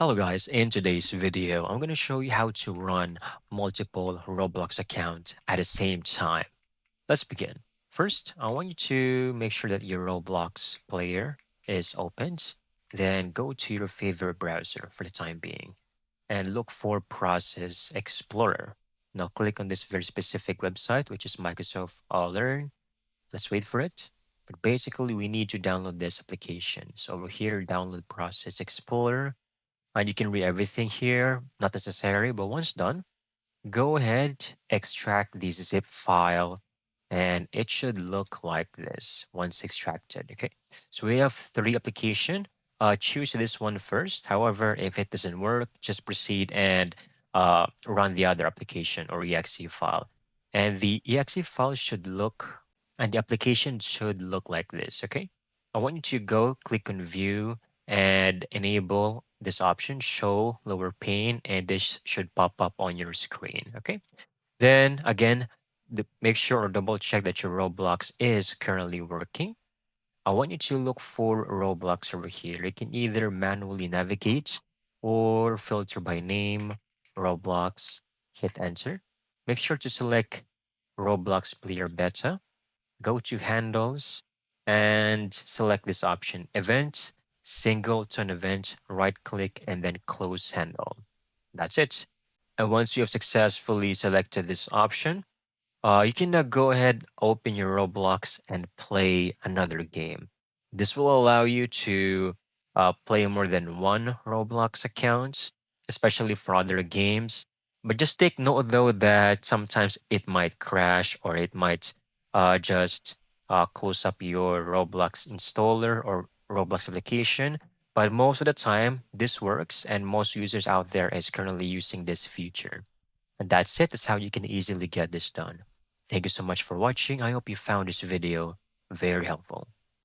Hello guys, in today's video, I'm going to show you how to run multiple Roblox accounts at the same time. Let's begin. First, I want you to make sure that your Roblox player is opened. Then go to your favorite browser for the time being and look for Process Explorer. Now click on this very specific website, which is Microsoft Learn. Let's wait for it. But basically, we need to download this application. So over here, download Process Explorer and you can read everything here, not necessary, but once done, go ahead, extract the zip file, and it should look like this once extracted, okay? So we have three application. Choose this one first. However, if it doesn't work, just proceed and run the other application or exe file. And the exe file should look, and the application should look like this, okay? I want you to go click on view and enable this option, show lower pane, and this should pop up on your screen, okay? Then again, make sure or double check that your Roblox is currently working. I want you to look for Roblox over here. You can either manually navigate or filter by name, Roblox, hit enter. Make sure to select Roblox Player Beta, go to Handles, and select this option, Event, Singleton Event, right click, and then Close Handle. That's it. And once you have successfully selected this option, you can now go ahead, open your Roblox, and play another game. This will allow you to play more than one Roblox account, especially for other games. But just take note though that sometimes it might crash or it might just close up your Roblox installer or Roblox application. But most of the time, this works, and most users out there is currently using this feature. And that's it. That's how you can easily get this done. Thank you so much for watching. I hope you found this video very helpful.